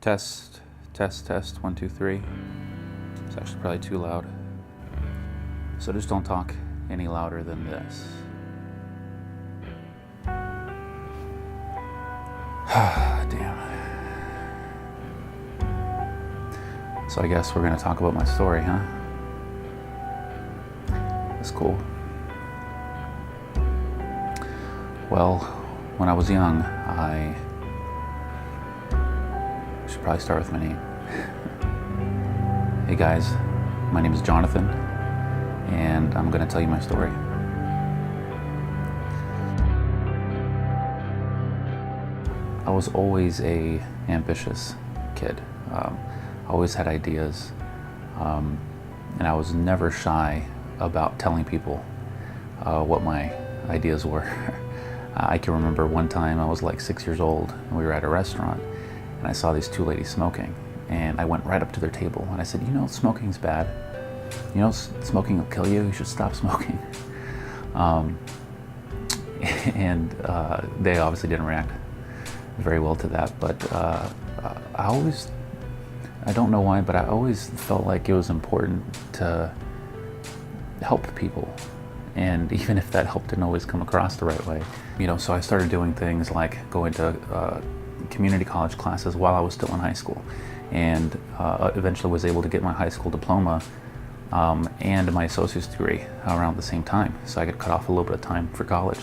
Test, test, 1, 2, 3. It's actually probably too loud. So just don't talk any louder than this. Damn. So I guess we're gonna talk about my story, huh? That's cool. Well, when I was young, I should probably start with my name. Hey guys, my name is Jonathan, and I'm gonna tell you my story. I was always a ambitious kid. I always had ideas, and I was never shy about telling people what my ideas were. I can remember one time I was like 6 years old, and we were at a restaurant, and I saw these two ladies smoking, and I went right up to their table, and I said, you know, smoking's bad. You know, smoking will kill you. You should stop smoking. And they obviously didn't react very well to that, but I don't know why, but I always felt like it was important to help people. And even if that help didn't always come across the right way, you know, so I started doing things like going to community college classes while I was still in high school, and eventually was able to get my high school diploma and my associate's degree around the same time, so I could cut off a little bit of time for college.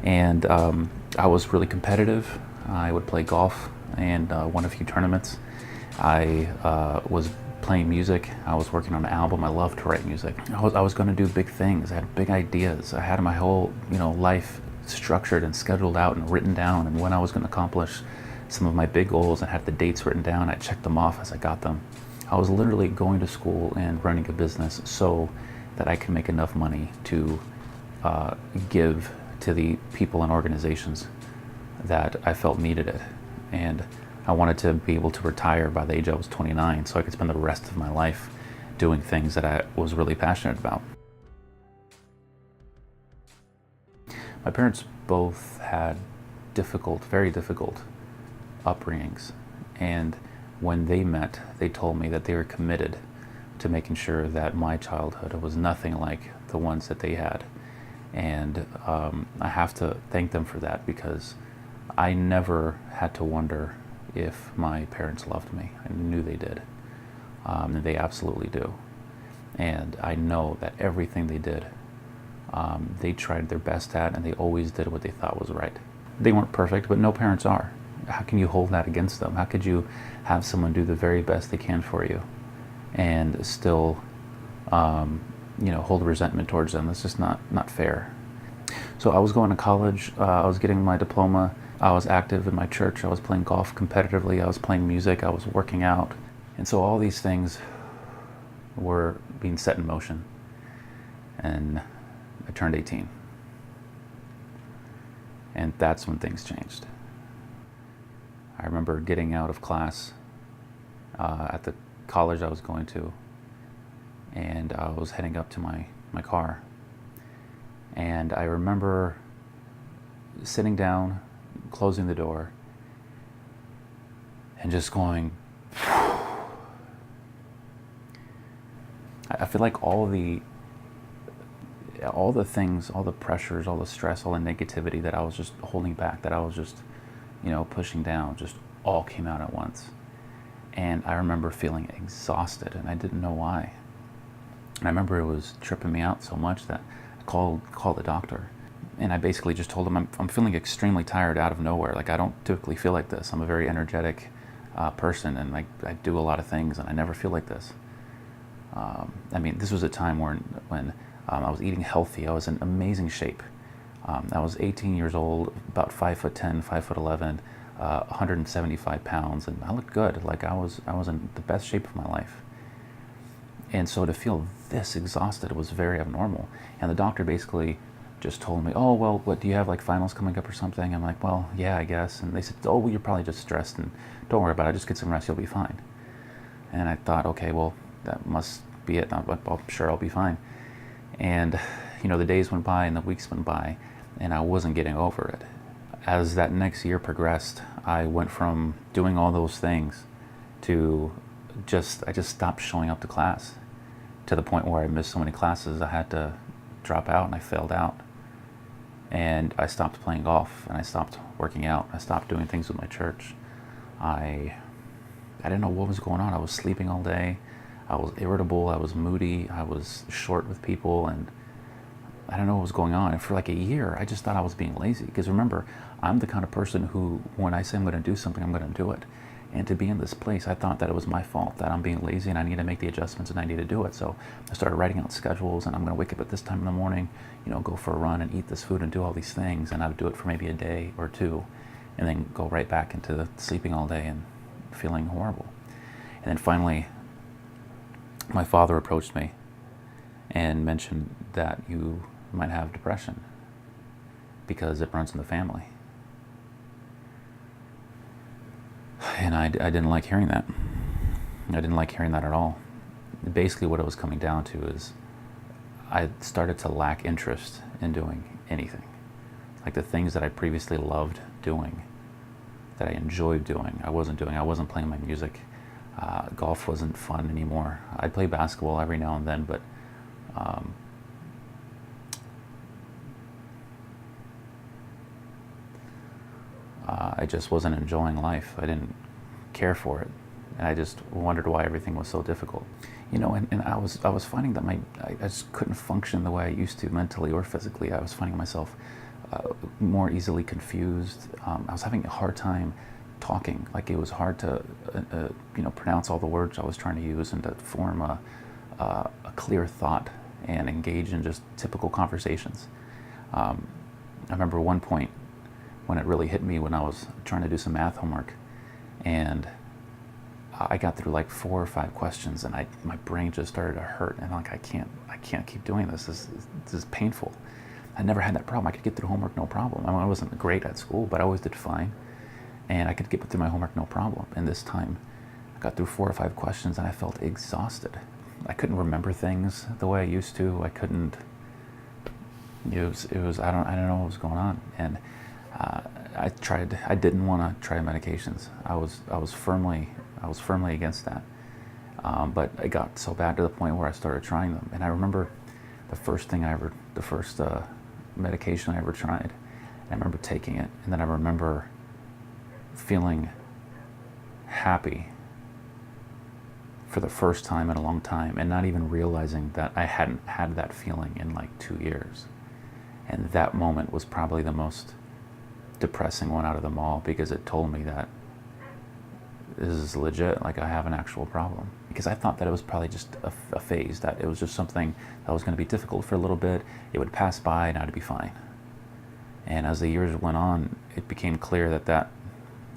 And I was really competitive. I would play golf and won a few tournaments. I was playing music. I was working on an album. I loved to write music. I was going to do big things. I had big ideas. I had my whole, life structured and scheduled out and written down, and when I was going to accomplish some of my big goals, and had the dates written down. I checked them off as I got them. I was literally going to school and running a business so that I could make enough money to give to the people and organizations that I felt needed it. And I wanted to be able to retire by the age I was 29, so I could spend the rest of my life doing things that I was really passionate about. My parents both had very difficult upbringings, and when they met, they told me that they were committed to making sure that my childhood was nothing like the ones that they had. And I have to thank them for that, because I never had to wonder if my parents loved me. I knew they did, and they absolutely do. And I know that everything they did, they tried their best at, and they always did what they thought was right. They weren't perfect, but no parents are. How can you hold that against them? How could you have someone do the very best they can for you and still, hold resentment towards them? That's just not fair. So I was going to college. I was getting my diploma. I was active in my church. I was playing golf competitively. I was playing music. I was working out. And so all these things were being set in motion. And I turned 18. And that's when things changed. I remember getting out of class at the college I was going to, and I was heading up to my car. And I remember sitting down, closing the door, and just going, I feel like all the things, all the pressures, all the stress, all the negativity that I was just holding back, that I was just, pushing down, just all came out at once. And I remember feeling exhausted, and I didn't know why. And I remember it was tripping me out so much that I called the doctor. And I basically just told him, I'm feeling extremely tired out of nowhere. Like, I don't typically feel like this. I'm a very energetic person, and I do a lot of things, and I never feel like this. This was a time when I was eating healthy. I was in amazing shape. I was 18 years old, about 5'10", 5'11", 175 pounds, and I looked good. Like, I was in the best shape of my life. And so to feel this exhausted was very abnormal. And the doctor basically just told me, oh, well, what, do you have like finals coming up or something? I'm like, well, yeah, I guess. And they said, oh, well, you're probably just stressed, and don't worry about it. Just get some rest. You'll be fine. And I thought, okay, well, that must be it. I'm sure I'll be fine. And, the days went by and the weeks went by, and I wasn't getting over it. As that next year progressed, I went from doing all those things to I just stopped showing up to class, to the point where I missed so many classes I had to drop out, and I failed out. And I stopped playing golf, and I stopped working out. I stopped doing things with my church. I didn't know what was going on. I was sleeping all day. I was irritable. I was moody. I was short with people, and I don't know what was going on. And for like a year, I just thought I was being lazy. Because remember, I'm the kind of person who, when I say I'm going to do something, I'm going to do it. And to be in this place, I thought that it was my fault, that I'm being lazy and I need to make the adjustments and I need to do it. So I started writing out schedules, and I'm going to wake up at this time in the morning, go for a run and eat this food and do all these things. And I would do it for maybe a day or two, and then go right back into sleeping all day and feeling horrible. And then finally, my father approached me and mentioned that you might have depression because it runs in the family. And I didn't like hearing that. I didn't like hearing that at all. Basically what it was coming down to is I started to lack interest in doing anything. Like the things that I previously loved doing, that I enjoyed doing, I wasn't doing. I wasn't playing my music. Golf wasn't fun anymore. I'd play basketball every now and then, but I just wasn't enjoying life. I didn't care for it, and I just wondered why everything was so difficult. And I was finding that I just couldn't function the way I used to, mentally or physically. I was finding myself more easily confused. I was having a hard time talking. Like it was hard to pronounce all the words I was trying to use and to form a clear thought and engage in just typical conversations. I remember one point when it really hit me, when I was trying to do some math homework, and I got through like 4 or 5 questions, and my brain just started to hurt, and I can't keep doing this. This is painful. I never had that problem. I could get through homework no problem. I wasn't great at school, but I always did fine, and I could get through my homework no problem. And this time, I got through 4 or 5 questions, and I felt exhausted. I couldn't remember things the way I used to. I couldn't. It was I don't know what was going on, and I didn't want to try medications. I was firmly against that. But it got so bad to the point where I started trying them. And I remember the first medication I ever tried. I remember taking it, and then I remember feeling happy for the first time in a long time, and not even realizing that I hadn't had that feeling in like 2 years. And that moment was probably the most depressing one out of them all, because it told me that this is legit, like I have an actual problem. Because I thought that it was probably just a phase, that it was just something that was going to be difficult for a little bit, it would pass by and I'd be fine. And as the years went on, it became clear that that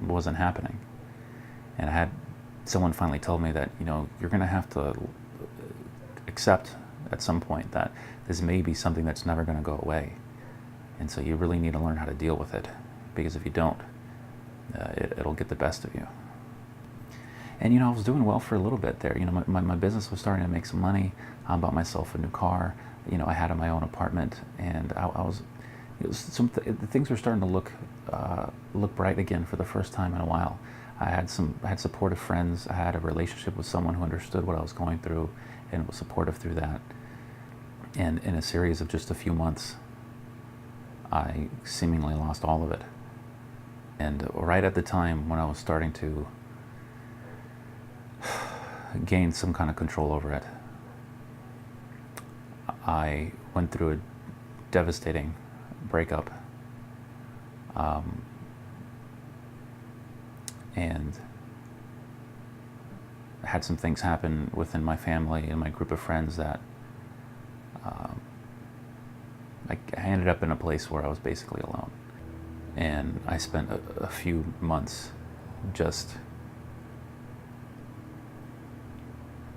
wasn't happening. And I had someone finally tell me that, you're going to have to accept at some point that this may be something that's never going to go away. And so you really need to learn how to deal with it, because if you don't, it'll get the best of you. And I was doing well for a little bit there. My business was starting to make some money. I bought myself a new car. I had my own apartment, and things were starting to look bright again for the first time in a while. I had supportive friends. I had a relationship with someone who understood what I was going through and was supportive through that. And in a series of just a few months, I seemingly lost all of it. And right at the time when I was starting to gain some kind of control over it, I went through a devastating breakup. And I had some things happen within my family and my group of friends that I ended up in a place where I was basically alone. And I spent a few months just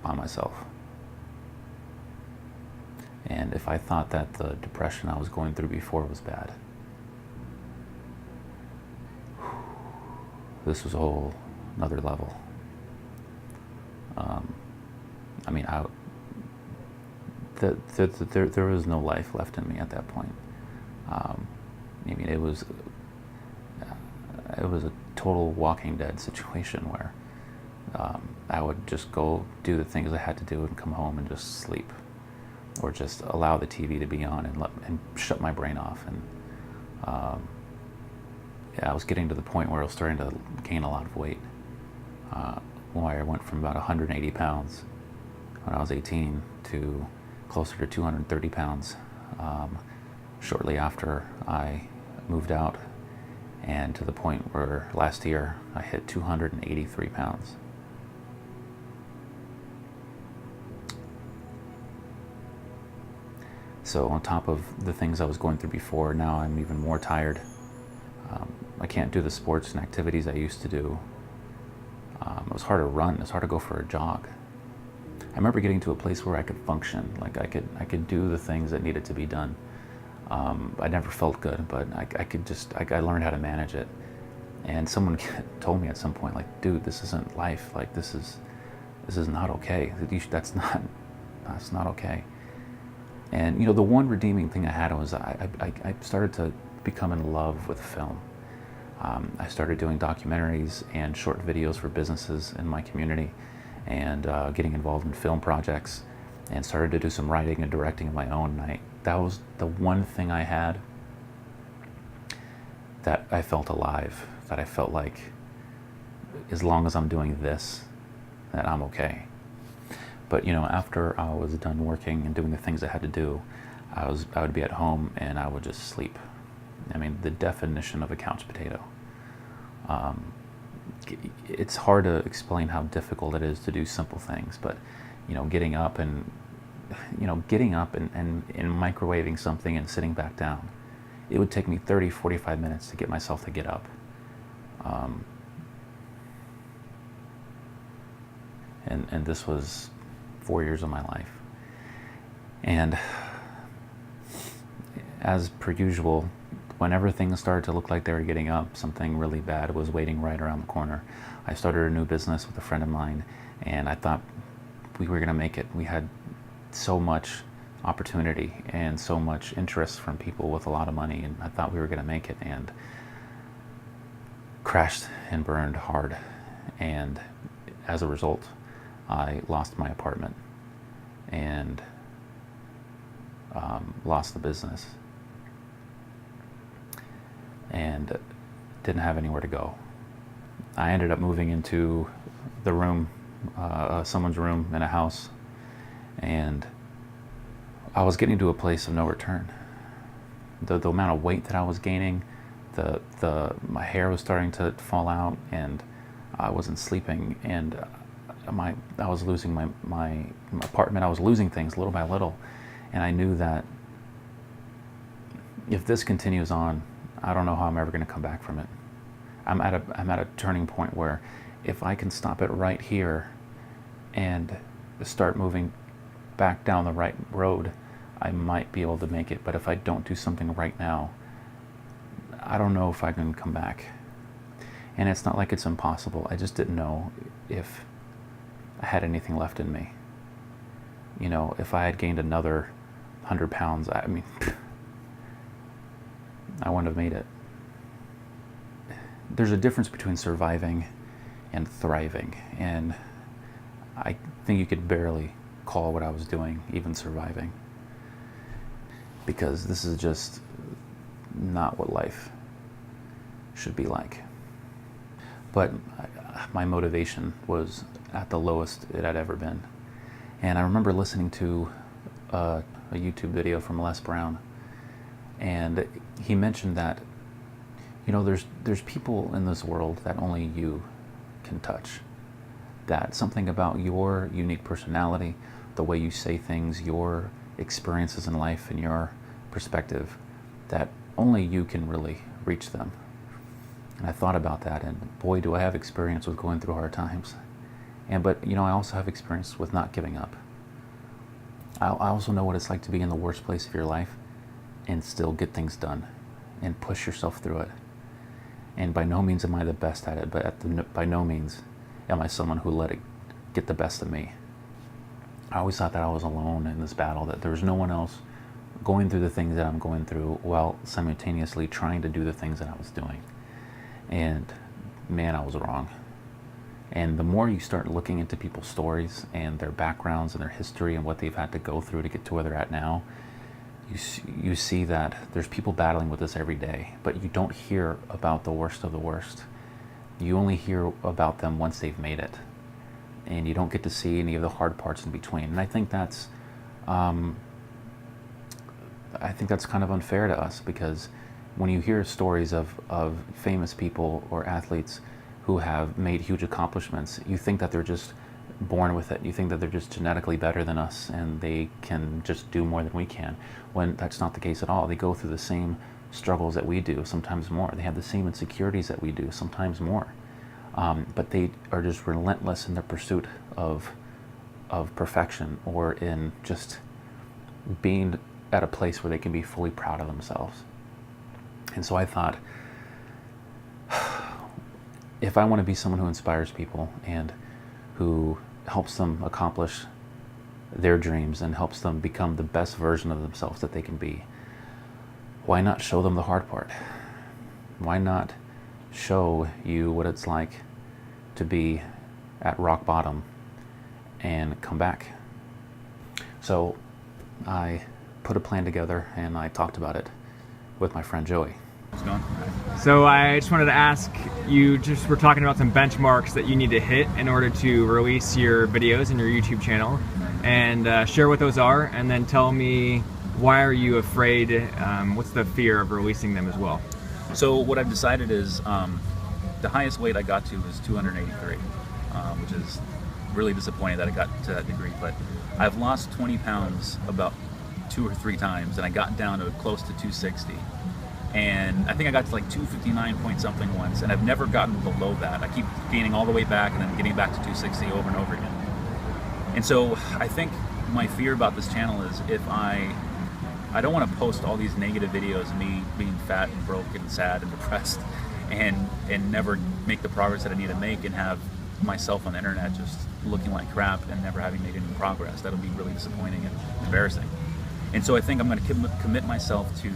by myself. And if I thought that the depression I was going through before was bad, this was a whole another level. There was no life left in me at that point. It was a total Walking Dead situation where I would just go do the things I had to do and come home and just sleep, or just allow the TV to be on and shut my brain off. And yeah, I was getting to the point where I was starting to gain a lot of weight. Where I went from about 180 pounds when I was 18 to closer to 230 pounds shortly after I moved out, and to the point where last year I hit 283 pounds. So on top of the things I was going through before, now I'm even more tired. I can't do the sports and activities I used to do. It was hard to run. It was hard to go for a jog. I remember getting to a place where I could function, like I could do the things that needed to be done. I never felt good, but I learned how to manage it. And someone told me at some point, like, dude, this isn't life. Like, this is not okay. That's not okay. And the one redeeming thing I had was I started to become in love with film. I started doing documentaries and short videos for businesses in my community, and getting involved in film projects, and started to do some writing and directing of my own. And that was the one thing I had that I felt alive, that I felt like as long as I'm doing this, that I'm okay. But after I was done working and doing the things I had to do, I would be at home and I would just sleep. I mean, the definition of a couch potato. It's hard to explain how difficult it is to do simple things, but getting up and microwaving something and sitting back down, it would take me 30-45 minutes to get myself to get up. And this was 4 years of my life. And as per usual, whenever things started to look like they were getting up, something really bad was waiting right around the corner. I started a new business with a friend of mine, and I thought we were going to make it. We had so much opportunity and so much interest from people with a lot of money, and I thought we were going to make it, and crashed and burned hard. And as a result, I lost my apartment and lost the business, and didn't have anywhere to go. I ended up moving into the room, someone's room in a house, and I was getting to a place of no return. The amount of weight that I was gaining, my hair was starting to fall out, and I wasn't sleeping, and I was losing my apartment. I was losing things little by little, and I knew that if this continues on, I don't know how I'm ever going to come back from it. I'm at a turning point where if I can stop it right here and start moving back down the right road, I might be able to make it. But if I don't do something right now, I don't know if I can come back. And it's not like it's impossible. I just didn't know if I had anything left in me. If I had gained another 100 pounds, I mean, I wouldn't have made it. There's a difference between surviving and thriving, and I think you could barely call what I was doing even surviving, because this is just not what life should be like. But my motivation was at the lowest it had ever been. And I remember listening to a YouTube video from Les Brown, and he mentioned that there's people in this world that only you can touch. That something about your unique personality, the way you say things, your experiences in life and your perspective, that only you can really reach them. And I thought about that, and boy, do I have experience with going through hard times. But I also have experience with not giving up. I also know what it's like to be in the worst place of your life and still get things done and push yourself through it. And by no means am I the best at it, but by no means am I someone who let it get the best of me. I always thought that I was alone in this battle, that there was no one else going through the things that I'm going through while simultaneously trying to do the things that I was doing. And man, I was wrong. And the more you start looking into people's stories and their backgrounds and their history and what they've had to go through to get to where they're at now, you see that there's people battling with this every day, but you don't hear about the worst of the worst. You only hear about them once they've made it, and you don't get to see any of the hard parts in between. And I think that's kind of unfair to us, because when you hear stories of famous people or athletes who have made huge accomplishments, you think that they're just born with it. You think that they're just genetically better than us and they can just do more than we can, when that's not the case at all. They go through the same struggles that we do, sometimes more. They have the same insecurities that we do, sometimes more. But they are just relentless in their pursuit of perfection, or in just being at a place where they can be fully proud of themselves. And so I thought, if I want to be someone who inspires people and who helps them accomplish their dreams and helps them become the best version of themselves that they can be, why not show them the hard part? Why not show you what it's like to be at rock bottom and come back? So I put a plan together and I talked about it with my friend Joey. How's it going? So I just wanted to ask, you just were talking about some benchmarks that you need to hit in order to release your videos in your YouTube channel, and share what those are, and then tell me, why are you afraid? What's the fear of releasing them as well? So what I've decided is the highest weight I got to was 283, which is really disappointing that I got to that degree, but I've lost 20 pounds about 2 or 3 times, and I got down to close to 260. And I think I got to like 259 point something once, and I've never gotten below that. I keep gaining all the way back and then getting back to 260 over and over again. And so I think my fear about this channel is, if I don't want to post all these negative videos of me being fat and broke and sad and depressed, and never make the progress that I need to make, and have myself on the internet just looking like crap and never having made any progress. That'll be really disappointing and embarrassing. And so I think I'm going to commit myself to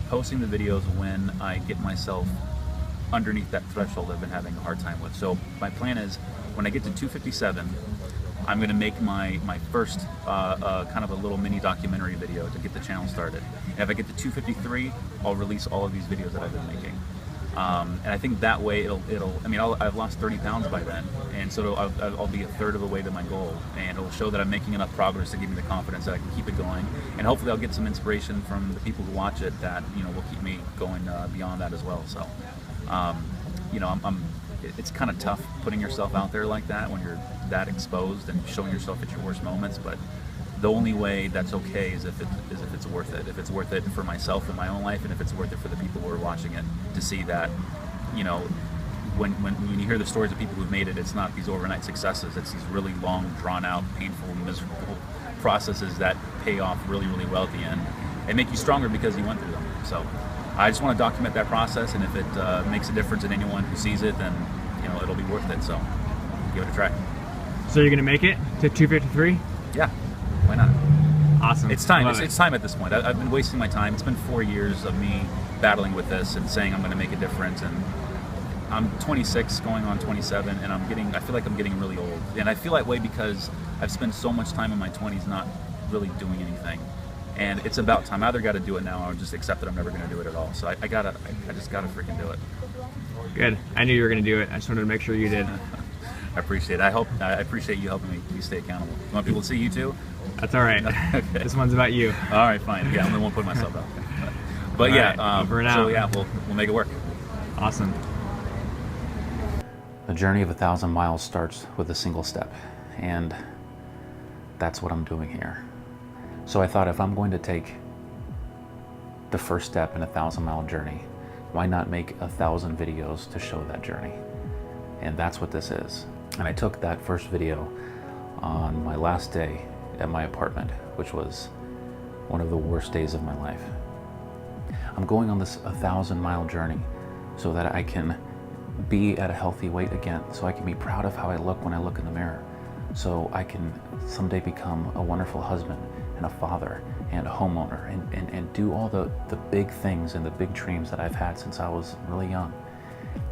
posting the videos when I get myself underneath that threshold I've been having a hard time with. So my plan is, when I get to 257, I'm going to make my first kind of a little mini documentary video to get the channel started. And if I get to 253, I'll release all of these videos that I've been making. And I think that way I've lost 30 pounds by then, and so I'll be a third of the way to my goal, and it'll show that I'm making enough progress to give me the confidence that I can keep it going, and hopefully I'll get some inspiration from the people who watch it that will keep me going beyond that as well. So it's kind of tough putting yourself out there like that when you're that exposed and showing yourself at your worst moments, but the only way that's okay is if it's worth it. If it's worth it for myself in my own life, and if it's worth it for the people who are watching it, to see that, when you hear the stories of people who've made it, it's not these overnight successes. It's these really long, drawn out, painful, miserable processes that pay off really, really well at the end and make you stronger because you went through them. So I just want to document that process, and if it makes a difference in anyone who sees it, then it'll be worth it. So give it a try. So you're gonna make it to 253? Yeah. Why not? Awesome. It's time. It's time at this point. I've been wasting my time. It's been 4 years of me battling with this and saying I'm going to make a difference. And I'm 26, going on 27, and I feel like I'm getting really old. And I feel that way because I've spent so much time in my 20s not really doing anything. And it's about time. I either got to do it now or just accept that I'm never going to do it at all. So I just got to freaking do it. Good. I knew you were going to do it. I just wanted to make sure you did. I appreciate it. I appreciate you helping me stay accountable. You want people to see you too? That's all right. Okay. This one's about you. All right, fine. Yeah, I won't put myself out. But all yeah, right, over and out. So yeah, we'll make it work. Awesome. The journey of 1,000 miles starts with a single step, and that's what I'm doing here. So I thought, if I'm going to take the first step in a 1,000-mile journey, why not make 1,000 videos to show that journey? And that's what this is. And I took that first video on my last day at my apartment, which was one of the worst days of my life. I'm going on this 1,000-mile journey so that I can be at a healthy weight again, so I can be proud of how I look when I look in the mirror, so I can someday become a wonderful husband and a father and a homeowner and do all the big things and the big dreams that I've had since I was really young.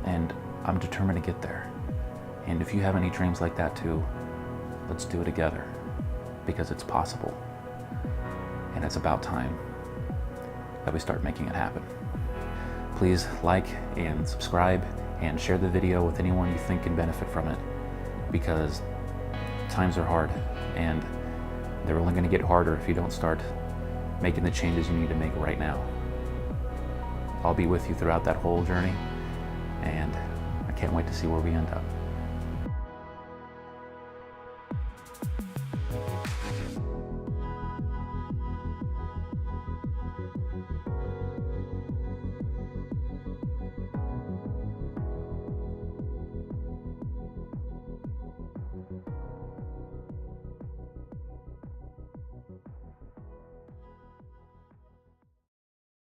And I'm determined to get there. And if you have any dreams like that too, let's do it together, because it's possible. And it's about time that we start making it happen. Please like and subscribe and share the video with anyone you think can benefit from it, because times are hard and they're only going to get harder if you don't start making the changes you need to make right now. I'll be with you throughout that whole journey, and I can't wait to see where we end up.